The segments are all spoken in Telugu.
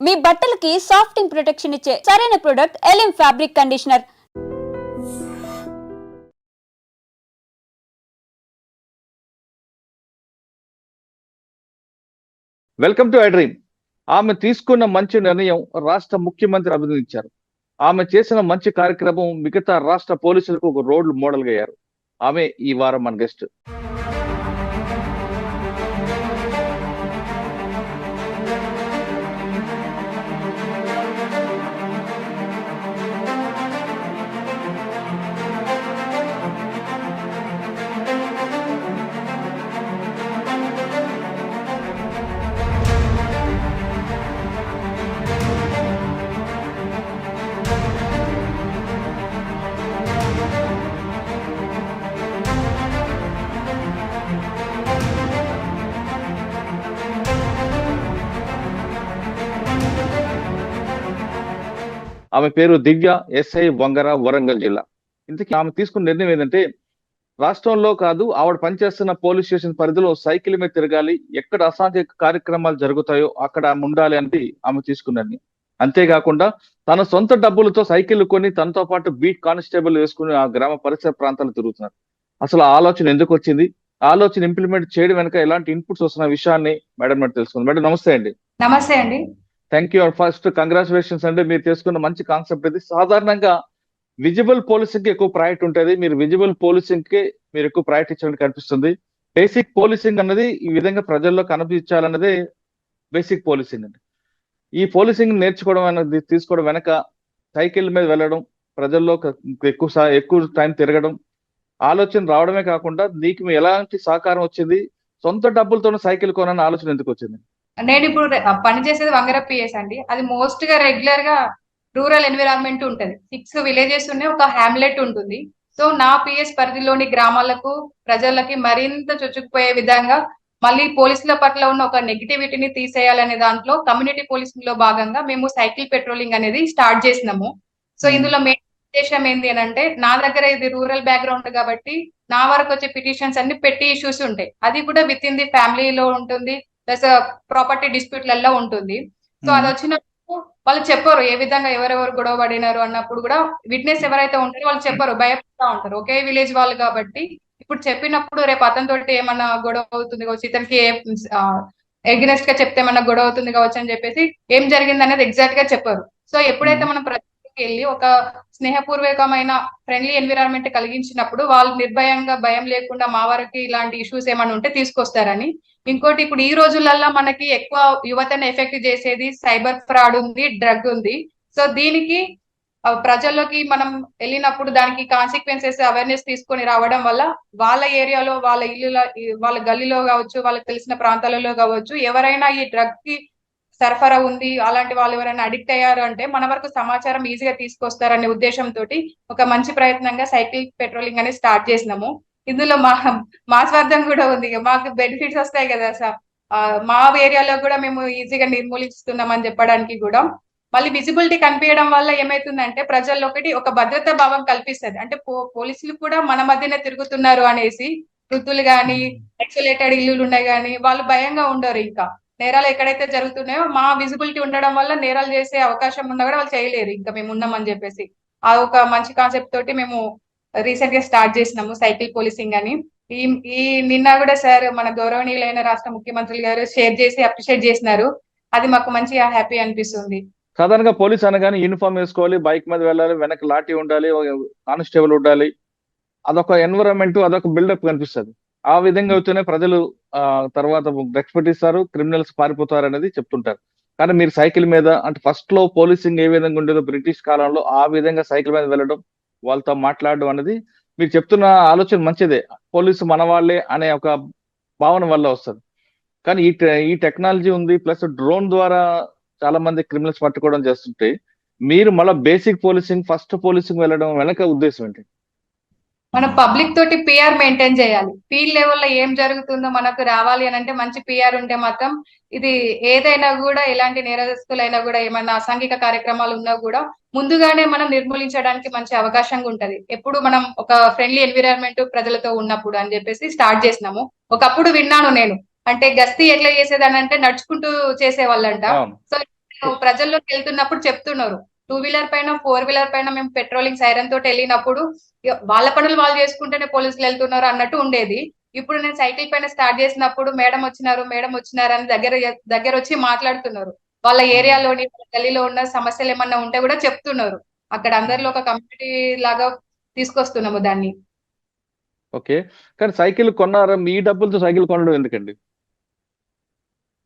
మీ బట్టలకి సాఫ్టింగ్ ప్రొటెక్షన్ ఇచ్చే సరైన ప్రొడక్ట్ ఎలిమ్ fabric conditioner. Welcome to I Dream. ఆమె తీసుకున్న మంచి నిర్ణయం రాష్ట్ర ముఖ్యమంత్రి అభినందించారు. ఆమె చేసిన మంచి కార్యక్రమం మిగతా రాష్ట్ర పోలీసులకు ఒక రోల్ మోడల్ గా అయ్యారు. ఆమె ఈ వారం మన గెస్ట్. ఆమె పేరు దివ్య, ఎస్ఐ, వంగర, వరంగల్ జిల్లా. ఇంతకీ ఆమె తీసుకున్న నిర్ణయం ఏంటంటే, రాష్ట్రంలో కాదు ఆవిడ పనిచేస్తున్న పోలీస్ స్టేషన్ పరిధిలో సైకిల్ మీద తిరగాలి, ఎక్కడ అసాంఘిక కార్యక్రమాలు జరుగుతాయో అక్కడ ఆమె ఉండాలి అనేది ఆమె తీసుకున్న నిర్ణయం. అంతేకాకుండా తన సొంత డబ్బులతో సైకిల్ కొని తనతో పాటు బీట్ కానిస్టేబుల్ వేసుకుని ఆ గ్రామ పరిసర ప్రాంతాలు తిరుగుతున్నారు. అసలు ఆ ఆలోచన ఎందుకు వచ్చింది, ఆలోచన ఇంప్లిమెంట్ చేయడం వెనక ఎలాంటి ఇన్పుట్స్ వస్తున్న విషయాన్ని మేడం మరి తెలుసుకుంది. మేడం నమస్తే అండి. నమస్తే అండి. Thank you. ఫస్ట్ కంగ్రాచులేషన్స్ అండి, మీరు చేసుకున్న మంచి కాన్సెప్ట్ ఇది. సాధారణంగా విజిబుల్ పోలీసింగ్ కి ఎక్కువ ప్రయారిటీ ఉంటుంది, మీరు విజిబుల్ పోలీసింగ్ కి మీరు ఎక్కువ ప్రయారిటీ ఇచ్చినట్టు కనిపిస్తుంది. బేసిక్ పోలీసింగ్ అన్నది ఈ విధంగా ప్రజల్లో కనిపించాలన్నదే బేసిక్ పోలీసింగ్ అండి. ఈ పోలీసింగ్ నేర్చుకోవడం అనేది తీసుకోవడం వెనక సైకిల్ మీద వెళ్ళడం, ప్రజల్లో ఎక్కువ టైం తిరగడం, ఆలోచన రావడమే కాకుండా నీకు ఎలాంటి సహకారం వచ్చింది, సొంత డబ్బులతో సైకిల్ కొనని ఆలోచన ఎందుకు వచ్చింది? నేను ఇప్పుడు పని చేసేది వంగర పిఎస్ అండి. అది మోస్ట్ గా రెగ్యులర్ గా రూరల్ ఎన్విరాన్మెంట్ ఉంటది. 6 విలేజెస్ ఉన్నాయి, ఒక హ్యామ్లెట్ ఉంటుంది. సో నా పిఎస్ పరిధిలోని గ్రామాలకు ప్రజలకి మరింత చొచ్చుకుపోయే విధంగా మళ్ళీ పోలీసుల పట్ల ఉన్న ఒక నెగిటివిటీని తీసేయాలనే దాంట్లో కమ్యూనిటీ పోలీసింగ్ లో భాగంగా మేము సైకిల్ పెట్రోలింగ్ అనేది స్టార్ట్ చేసినాము. సో ఇందులో మెయిన్ ఉద్దేశం ఏంటి అని అంటే, నా దగ్గర ఇది రూరల్ బ్యాక్గ్రౌండ్ కాబట్టి నా వరకు వచ్చే పిటిషన్స్ అన్ని పెట్టి ఇష్యూస్ ఉంటాయి. అది కూడా విత్ ఇన్ ది ఫ్యామిలీలో ఉంటుంది, ప్లస్ ప్రాపర్టీ డిస్ప్యూట్లలో ఉంటుంది. సో అది వచ్చినప్పుడు వాళ్ళు చెప్పరు ఏ విధంగా ఎవరెవరు గొడవ పడినారు అన్నప్పుడు కూడా విట్నెస్ ఎవరైతే ఉంటారో వాళ్ళు చెప్పరు, భయపడతా ఉంటారు. ఒకే విలేజ్ వాళ్ళు కాబట్టి ఇప్పుడు చెప్పినప్పుడు రేపు అతనితో ఏమన్నా గొడవ అవుతుంది కావచ్చు, ఇతనికి ఎగ్నెస్ట్ గా చెప్తే ఏమన్నా గొడవ అవుతుంది కావచ్చు అని చెప్పేసి ఏం జరిగింది అనేది ఎగ్జాక్ట్ గా చెప్పరు. సో ఎప్పుడైతే మనం ప్రజలకు వెళ్ళి ఒక స్నేహపూర్వకమైన ఫ్రెండ్లీ ఎన్విరాన్మెంట్ కలిగించినప్పుడు వాళ్ళు నిర్భయంగా భయం లేకుండా మా వరకు ఇలాంటి ఇష్యూస్ ఏమైనా ఉంటే తీసుకొస్తారని. ఇంకోటి, ఇప్పుడు ఈ రోజులల్లో మనకి ఎక్కువ యువతను ఎఫెక్ట్ చేసేది సైబర్ ఫ్రాడ్ ఉంది, డ్రగ్ ఉంది. సో దీనికి ప్రజల్లోకి మనం వెళ్ళినప్పుడు దానికి కాన్సిక్వెన్సెస్ అవేర్నెస్ తీసుకొని రావడం వల్ల వాళ్ళ ఏరియాలో, వాళ్ళ ఇల్లులో, వాళ్ళ గల్లీలో కావచ్చు, వాళ్ళకి తెలిసిన ప్రాంతాలలో కావచ్చు, ఎవరైనా ఈ డ్రగ్ కి సరఫరా ఉంది, అలాంటి వాళ్ళు ఎవరైనా అడిక్ట్ అయ్యారు అంటే మన వరకు సమాచారం ఈజీగా తీసుకొస్తారనే ఉద్దేశంతో ఒక మంచి ప్రయత్నంగా సైకిల్ పెట్రోలింగ్ అనేది స్టార్ట్ చేసినాము. ఇందులో మా స్వార్థం కూడా ఉంది, మాకు బెనిఫిట్స్ వస్తాయి కదా సార్. మా ఏరియాలో కూడా మేము ఈజీగా నిర్మూలిస్తున్నాం అని చెప్పడానికి కూడా. మళ్ళీ విజిబిలిటీ కనిపించడం వల్ల ఏమైతుందంటే ప్రజల్లో ఒక భద్రతా భావం కల్పిస్తుంది. అంటే పోలీసులు కూడా మన మధ్యనే తిరుగుతున్నారు అనేసి, వృద్ధులు గాని, ఎక్సలేటెడ్ ఇల్లులు ఉన్నాయి కానీ వాళ్ళు భయంగా ఉండరు. ఇంకా నేరాలు ఎక్కడైతే జరుగుతున్నాయో మా విజిబిలిటీ ఉండడం వల్ల నేరాలు చేసే అవకాశం ఉన్నా కూడా వాళ్ళు చేయలేరు, ఇంకా మేము ఉన్నామని చెప్పేసి. ఆ ఒక మంచి కాన్సెప్ట్ తోటి మేము రీసెంట్ గా స్టార్ట్ చేసినాము సైకిల్ పోలీసింగ్ అని. ఈ నిన్న కూడా సార్ మన గౌరవనీయులైన రాష్ట్ర ముఖ్యమంత్రి గారు షేర్ చేసి అప్రిషియేట్ చేసినారు. అది మాకు మంచి హ్యాపీ అనిపిస్తుంది. సాధారణంగా పోలీస్ అనగానే యూనిఫామ్ వేసుకోవాలి, బైక్ మీద వెళ్ళాలి, వెనక లాఠీ ఉండాలి, కానిస్టేబుల్ ఉండాలి, అదొక ఎన్విరాన్మెంట్, అదొక బిల్డప్ కనిపిస్తుంది. ఆ విధంగా అయితేనే ప్రజలు తర్వాత డ్రగ్స్ పెట్టిస్తారు, క్రిమినల్స్ పారిపోతారు అనేది చెప్తుంటారు. కానీ మీరు సైకిల్ మీద, అంటే ఫస్ట్ లో పోలీసింగ్ ఏ విధంగా ఉండేదో బ్రిటిష్ కాలంలో ఆ విధంగా సైకిల్ మీద వెళ్ళడం, వాళ్ళతో మాట్లాడడం అనేది మీరు చెప్తున్న ఆలోచన మంచిదే. పోలీసు మన వాళ్ళే అనే ఒక భావన వల్ల వస్తుంది. కానీ ఈ టెక్నాలజీ ఉంది, ప్లస్ డ్రోన్ ద్వారా చాలా మంది క్రిమినల్స్ పట్టుకోవడం చేస్తుంటే మీరు మళ్ళీ బేసిక్ పోలీసింగ్, ఫస్ట్ పోలీసింగ్ వెళ్ళడం వెనక ఉద్దేశం ఏంటి? మనం పబ్లిక్ తోటి పిఆర్ మెయింటైన్ చేయాలి. ఫీల్డ్ లెవెల్లో ఏం జరుగుతుందో మనకు రావాలి అని అంటే మంచి పిఆర్ ఉంటే మాత్రం ఇది ఏదైనా కూడా, ఎలాంటి నేరస్తులైనా కూడా, ఏమైనా అసాంఘిక కార్యక్రమాలు ఉన్నా కూడా ముందుగానే మనం నిర్మూలించడానికి మంచి అవకాశంగా ఉంటది. ఎప్పుడు మనం ఒక ఫ్రెండ్లీ ఎన్విరాన్మెంట్ ప్రజలతో ఉన్నప్పుడు అని చెప్పేసి స్టార్ట్ చేసినాము. ఒకప్పుడు విన్నాను నేను, అంటే గస్తీ ఎట్లా చేసేదాని అంటే నడుచుకుంటూ చేసేవాళ్ళంట. సో ప్రజల్లోకి వెళ్తున్నప్పుడు చెప్తున్నారు. 2 వీలర్ పైన 4 వీలర్ పైన మేము పెట్రోలింగ్ సైరన్ తోటి వెళ్ళినప్పుడు వాళ్ళ పనులు వాళ్ళు చేసుకుంటేనే పోలీసులు వెళ్తున్నారు అన్నట్టు ఉండేది. ఇప్పుడు నేను సైకిల్ పైన స్టార్ట్ చేసినప్పుడు మేడం వచ్చినారు అని దగ్గర వచ్చి మాట్లాడుతున్నారు. వాళ్ళ ఏరియాలోని గల్లీలో ఉన్న సమస్యలు ఏమన్నా ఉంటే కూడా చెప్తున్నారు. అక్కడ అందరిలో ఒక కమ్యూనిటీ లాగా తీసుకొస్తున్నాము దాన్ని. ఓకే. కానీ సైకిల్ కొన్నారా? మీ డబ్బులతో సైకిల్ కొనడం ఎందుకండి?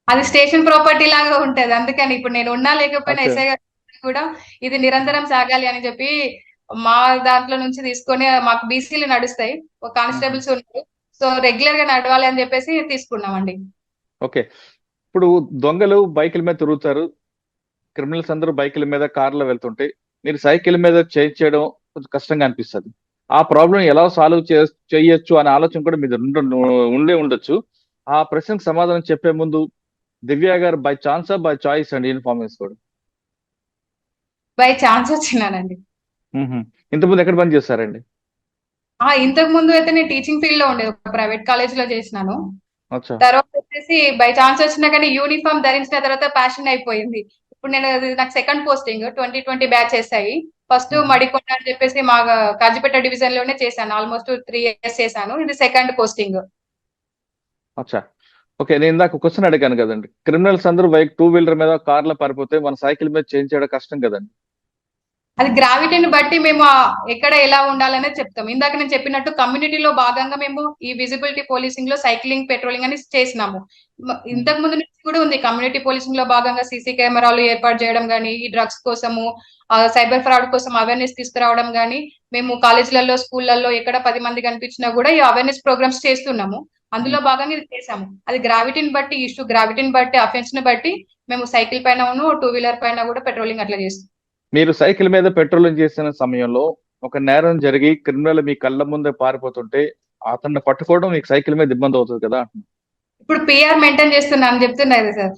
అది స్టేషన్ ప్రాపర్టీ లాగా ఉంటది. అందుకని ఇప్పుడు నేను ఉన్నా లేకపోయినా ఓకే. ఎస్ఐ గారు కూడా ఇది నిరంతరం సాగాలి అని చెప్పి మా దాంట్లో నుంచి తీసుకొని మాకు బీసీలు నడుస్తాయి. ఒక కానిస్టేబుల్స్ ఉన్నారు. సో రెగ్యులర్ గా నడవాలి అని చెప్పేసి తీసుకున్నామండి. ఓకే. ఇప్పుడు దొంగలు బైకుల మీద తిరుగుతారు. క్రిమినల్స్ అందరూ బైకుల మీద, కార్లో వెళ్తుంటే మీరు సైకిల్ మీద చేయడం కొంచెం కష్టంగా అనిపిస్తది. ఆ ప్రాబ్లం ఎలా సాల్వ్ చేయొచ్చు అనే ఆలోచన కూడా మీద ఉండే ఉండొచ్చు. ఆ ప్రశ్నకు సమాధానం చెప్పే ముందు దివ్య గారు బై ఛాన్సా బై చాయిస్ అండి యూనిఫామ్ వేసుకోవడం? బై ఛాన్స్ వచ్చినానండి. ఇంతకుముందు ఎక్కడ పని చేస్తారండి? ఇంతకు ముందు అయితే నేను టీచింగ్ ఫీల్డ్ లో ఉండేది. ఒక ప్రైవేట్ కాలేజ్ లో చేసినాను. అచ్చా. తర్వాత వచ్చేసి బై ఛాన్స్ వచ్చినా కానీ యూనిఫామ్ ధరించిన తర్వాత ప్యాషన్ అయిపోయింది. ఇప్పుడు నేను నాకు సెకండ్ పోస్టింగ్ 2020 బ్యాచ్ చేసాయి. ఫస్ట్ మడికొండ అని చెప్పేసి మా కాజీపేట డివిజన్ లోనే చేశాను. ఆల్మోస్ట్ 3 years చేశాను. ఇది సెకండ్ పోస్టింగ్. అచ్చా. ఓకే. నేను ఇందాక క్వశ్చన్ అడిగాను కదండి. క్రిమినల్స్ అందరూ 2 వీలర్ మీద, కార్లో పారిపోతే మన సైకిల్ మీద చేంజ్ చేయడం కష్టం కదండి. అది గ్రావిటీని బట్టి మేము ఎక్కడ ఎలా ఉండాలనే చెప్తాం. ఇందాక నేను చెప్పినట్టు కమ్యూనిటీలో భాగంగా మేము ఈ విజిబిలిటీ పోలీసింగ్ లో సైక్లింగ్, పెట్రోలింగ్ అని చేసినాము. ఇంతకు ముందు నుంచి కూడా ఉంది. కమ్యూనిటీ పోలీసింగ్ లో భాగంగా సీసీ కెమెరాలు ఏర్పాటు చేయడం గానీ, ఈ డ్రగ్స్ కోసము, సైబర్ ఫ్రాడ్ కోసం అవేర్నెస్ తీసుకురావడం గానీ, మేము కాలేజీలలో, స్కూళ్లలో ఎక్కడ 10 మంది కనిపించినా కూడా ఈ అవేర్నెస్ ప్రోగ్రామ్స్ చేస్తున్నాము. అందులో భాగంగా ఇది చేసాము. అది గ్రావిటీని బట్టి, గ్రావిటీని బట్టి, అఫెన్స్ ని బట్టి మేము సైకిల్ పైన 2 వీలర్ పైన కూడా పెట్రోలింగ్ అట్లా చేస్తాం. మీరు సైకిల్ మీద పెట్రోలింగ్ చేసిన సమయంలో ఒక నేరం జరిగి క్రిమినల్ మీ కళ్ళ ముందే పారిపోతుంటే అతన్ని పట్టుకోవడం మీకు సైకిల్ మీద ఇబ్బంది అవుతుంది కదా? ఇప్పుడు పిఆర్ మెయింటైన్ చేస్తున్నా అని చెప్తున్నా కదా సార్.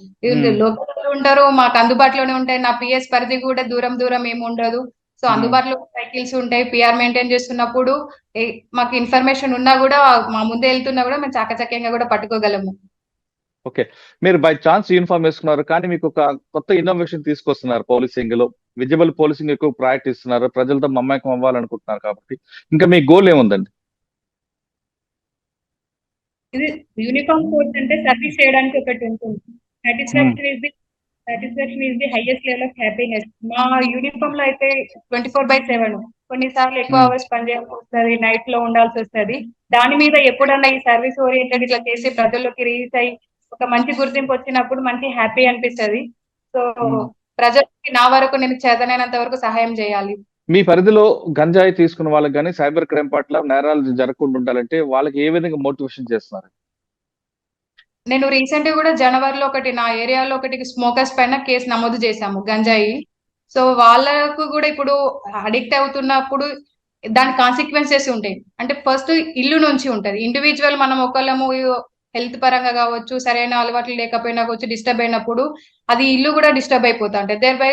లోకల్ ఉంటారు, మాకు అందుబాటులోనే ఉంటాయి. నా పిఎస్ పరిధి కూడా దూరం ఏమి ఉండదు. సో అందుబాటులో సైకిల్స్ ఉంటాయి. పిఆర్ మెయింటైన్ చేస్తున్నప్పుడు మాకు ఇన్ఫర్మేషన్ ఉన్నా కూడా, మా ముందే వెళ్తున్నా కూడా మేము చాకచక్యంగా కూడా పట్టుకోగలము. ఓకే. మీరు బై ఛాన్స్ యూనిఫామ్ వేసుకున్నారు, కానీ మీకు ఒక కొత్త ఇన్నోవేషన్ తీసుకొస్తున్నారు పోలీసింగ్ లో. విజిబుల్ పోలీసింగ్ ఎక్కువ ప్రయారిటీ ఇస్తున్నారు. ప్రజలతో మమేకం అవ్వాలనుకుంటున్నారు కాబట్టి ఇంకా మీ గోల్ ఏముందండి? ఇది యూనిఫామ్ కోర్స్ అంటే సర్వీస్ చేయడానికి ఒకటి ఉంటుంది. Satisfaction is the highest level of happiness. మా యూనిఫామ్ లో అయితే 24/7 కొన్నిసార్లు ఎక్కువ అవర్స్ పనిచేయాల్సి వస్తుంది, నైట్ లో ఉండాల్సి వస్తుంది. దాని మీద ఎప్పుడన్నా ఈ సర్వీస్ ఓరియంటెడ్ ఇట్లా చేసి ప్రజల్లోకి రీచ్ అయ్యి ఒక మంచి గుర్తింపు వచ్చినప్పుడు మంచి హ్యాపీ అనిపిస్తుంది. సో ప్రజలకి నా వరకు నేను చేతనైనంత వరకు సహాయం చేయాలి. మీ పరిధిలో గంజాయి తీసుకున్న వాళ్ళకి కానీ సైబర్ క్రైమ్ పట్ల నేరాలు జరగకుండా ఉండాలంటే వాళ్ళకి ఏ విధంగా మోటివేషన్ చేస్తున్నారు? నేను రీసెంట్ గా కూడా జనవరిలో నా ఏరియాలో స్మోకర్స్ పైన కేసు నమోదు చేశాము, గంజాయి. సో వాళ్ళకు కూడా ఇప్పుడు అడిక్ట్ అవుతున్నప్పుడు దాని కాన్సిక్వెన్సెస్ ఉంటాయి. అంటే ఫస్ట్ ఇల్లు నుంచి ఉంటది. ఇండివిజువల్ మనం ఒకళ్ళము హెల్త్ పరంగా కావచ్చు, సరైన అలవాట్లు లేకపోయినా కావచ్చు, డిస్టర్బ్ అయినప్పుడు అది ఇల్లు కూడా డిస్టర్బ్ అయిపోతా ఉంటాయి. దేర్ బై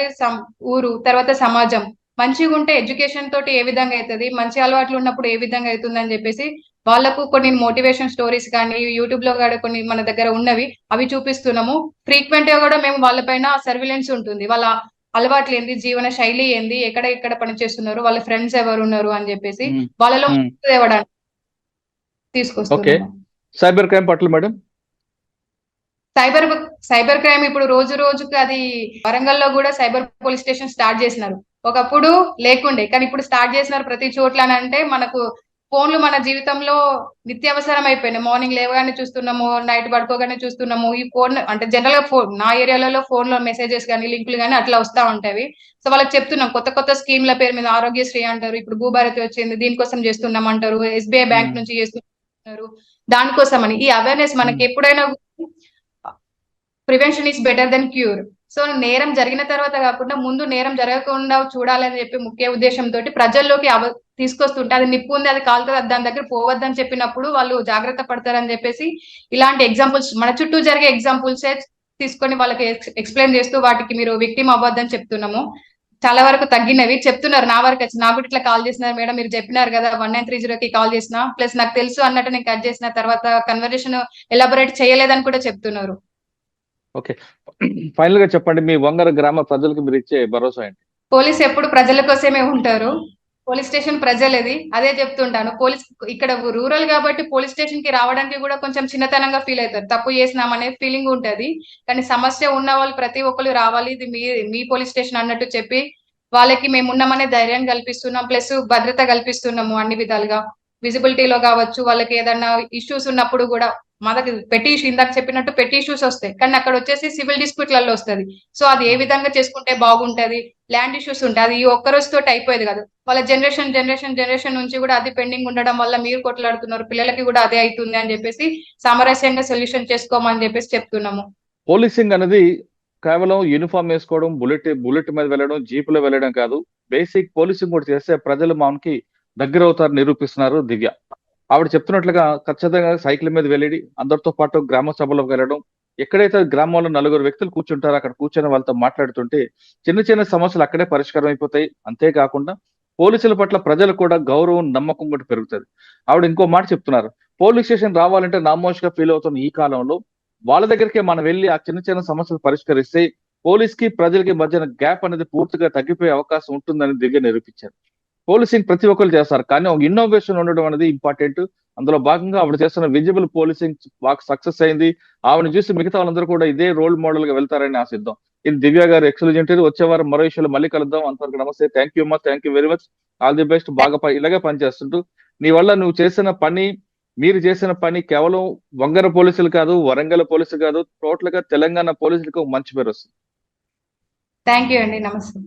ఊరు, తర్వాత సమాజం మంచిగా ఉంటే ఎడ్యుకేషన్ తోటి ఏ విధంగా అవుతుంది, మంచి అలవాట్లు ఉన్నప్పుడు ఏ విధంగా అవుతుంది అని చెప్పేసి వాళ్ళకు కొన్ని మోటివేషన్ స్టోరీస్ కానీ యూట్యూబ్ లో కూడా కొన్ని మన దగ్గర ఉన్నవి అవి చూపిస్తున్నాము. ఫ్రీక్వెంట్ గా కూడా మేము వాళ్ళపైన సర్విలెన్స్ ఉంటుంది. వాళ్ళ అలవాట్లు ఏంది, జీవన శైలి ఏంది, ఎక్కడ పని చేస్తున్నారు, వాళ్ళ ఫ్రెండ్స్ ఎవరు ఉన్నారు అని చెప్పేసి వాళ్ళలో తేవడానికి తీసుకొస్తున్నాము. సైబర్ క్రైమ్ పట్ల మేడం? సైబర్ క్రైమ్ ఇప్పుడు రోజుకి అది వరంగల్లో కూడా సైబర్ పోలీస్ స్టేషన్ స్టార్ట్ చేసినారు. ఒకప్పుడు లేకుండే, కానీ ఇప్పుడు స్టార్ట్ చేసినారు ప్రతి చోట్ల. అంటే మనకు ఫోన్లు మన జీవితంలో నిత్యావసరం అయిపోయినాయి. మార్నింగ్ లేవగానే చూస్తున్నాము, నైట్ పడుకోగానే చూస్తున్నాము. ఈ ఫోన్ అంటే జనరల్ గా నా ఏరియాలలో ఫోన్ లో మెసేజెస్ కానీ, లింకులు కానీ అట్లా వస్తా ఉంటాయి. సో వాళ్ళకి చెప్తున్నాం, కొత్త స్కీమ్ల పేరు మీద ఆరోగ్యశ్రీ అంటారు, ఇప్పుడు భూభారతి వచ్చింది, దీనికోసం చేస్తున్నాం అంటారు, ఎస్బీఐ బ్యాంక్ నుంచి చేస్తున్నారు, దానికోసం అని. ఈ అవేర్నెస్ మనకి ఎప్పుడైనా prevention is better than cure. So నేరం జరిగిన తర్వాత కాకుండా ముందు నేరం జరగకుండా చూడాలని చెప్పి ముఖ్య ఉద్దేశంతో ప్రజల్లోకి తీసుకొస్తుంటే, అది నిప్పు ఉంది, అది కాలుతుంది, దాని దగ్గర పోవద్దని చెప్పినప్పుడు వాళ్ళు జాగ్రత్త పడతారని చెప్పేసి ఇలాంటి ఎగ్జాంపుల్స్, మన చుట్టూ జరిగే ఎగ్జాంపుల్సే తీసుకొని వాళ్ళకి ఎక్స్ప్లెయిన్ చేస్తూ వాటికి మీరు విక్టిమ్ అవ్వద్దని చెప్తున్నాము. చాలా వరకు తగ్గినవి చెప్తున్నారు. నా వరకు వచ్చి నాకు ఇట్లా కాల్ చేసినారు మేడం, మీరు చెప్పినారు కదా 1930కి కాల్ చేసిన, ప్లస్ నాకు తెలుసు అన్నట్టు నేను కట్ చేసిన తర్వాత కన్వర్జేషన్ ఎలాబొరేట్ చేయలేదని కూడా చెప్తున్నారు. ఓకే. ఫైనల్ గా చెప్పండి, మీ వంగర గ్రామ ప్రజలకు మీరు ఇచ్చే భరోసా ఏంటి? పోలీస్ ఎప్పుడు ప్రజల కోసమే ఉంటారు. పోలీస్ స్టేషన్ ప్రజలది, అదే చెప్తుంటాను. పోలీస్ ఇక్కడ రూరల్ కాబట్టి పోలీస్ స్టేషన్ కి రావడానికి కూడా కొంచెం చిన్నతనంగా ఫీల్ అవుతారు. తప్పు చేసినామనే ఫీలింగ్ ఉంటది. కానీ సమస్య ఉన్న వాళ్ళు ప్రతి ఒక్కరు రావాలి, ఇది మీ పోలీస్ స్టేషన్ అన్నట్టు చెప్పి వాళ్ళకి మేము ఉన్నామనే ధైర్యం కల్పిస్తున్నాం. ప్లస్ భద్రత కల్పిస్తున్నాము అన్ని విధాలుగా. విజిబిలిటీలో కావచ్చు, వాళ్ళకి ఏదన్నా ఇష్యూస్ ఉన్నప్పుడు కూడా మనకి పెట్టి ఇందాక చెప్పినట్టు పెట్టి ఇష్యూస్ వస్తాయి, కానీ అక్కడ వచ్చేసి సివిల్ డిస్ప్యూట్లలో వస్తుంది. సో అది ఏ విధంగా చేసుకుంటే బాగుంటది, ల్యాండ్ ఇష్యూస్ ఉంటాయి, అది ఈ ఒక్క రోజుతోటి అయిపోయేది కాదు. వాళ్ళ జనరేషన్ నుంచి కూడా అది పెండింగ్ ఉండడం వల్ల మీరు కొట్లాడుతున్నారు, పిల్లలకి కూడా అదే అవుతుంది అని చెప్పేసి సామరస్యంగా సొల్యూషన్ చేసుకోమని చెప్పేసి చెప్తున్నాము. పోలీసింగ్ అనేది కేవలం యూనిఫామ్ వేసుకోవడం, బుల్లెట్ మీద వెళ్ళడం, జీపులో వెళ్ళడం కాదు. బేసిక్ పోలీసింగ్ కూడా చేస్తే ప్రజలు మనకి దగ్గర అవుతారు నిరూపిస్తున్నారు దివ్య. ఆవిడ చెప్తున్నట్లుగా ఖచ్చితంగా సైకిల్ మీద వెళ్ళి అందరితో పాటు గ్రామ సభలోకి వెళ్ళడం, ఎక్కడైతే గ్రామంలో 4 వ్యక్తులు కూర్చుంటారో అక్కడ కూర్చొని వాళ్ళతో మాట్లాడుతుంటే చిన్న చిన్న సమస్యలు అక్కడే పరిష్కారం అయిపోతాయి. అంతేకాకుండా పోలీసుల పట్ల ప్రజలు కూడా గౌరవం, నమ్మకం కూడా పెరుగుతుంది. ఆవిడ ఇంకో మాట చెప్తున్నారు, పోలీస్ స్టేషన్ రావాలంటే నామోషిగా ఫీల్ అవుతున్న ఈ కాలంలో వాళ్ళ దగ్గరికే మనం వెళ్ళి ఆ చిన్న చిన్న సమస్యలు పరిష్కరిస్తే పోలీస్ కి ప్రజలకి మధ్యన గ్యాప్ అనేది పూర్తిగా తగ్గిపోయే అవకాశం ఉంటుందని దివ్య నిరూపించారు. పోలీసింగ్ ప్రతి ఒక్కరు చేస్తారు, కానీ ఒక ఇన్నోవేషన్ ఉండడం అనేది ఇంపార్టెంట్. అందులో భాగంగా ఆవిడ చేస్తున్న విజిబుల్ పోలీసింగ్ బాగా సక్సెస్ అయింది. ఆవిడని చూసి మిగతా వాళ్ళందరూ కూడా ఇదే రోల్ మోడల్ గా వెళ్తారని ఆశిద్దాం. ఇది దివ్య గారు ఎక్సలెంట్. వచ్చే వారం మరో విషయంలో మళ్ళీ కలుద్దాం. అంతవరకు నమస్తే. థ్యాంక్ యూ అమ్మా, thank you very much. All the best. బాగా ఇలాగే పనిచేస్తుంటూ నీ వల్ల మీరు చేసిన పని కేవలం వంగర పోలీసులు కాదు, వరంగల్ పోలీసులు కాదు, టోటల్ గా తెలంగాణ పోలీసులకు మంచి పేరు వస్తుంది. థ్యాంక్ యూ అండి, నమస్తే.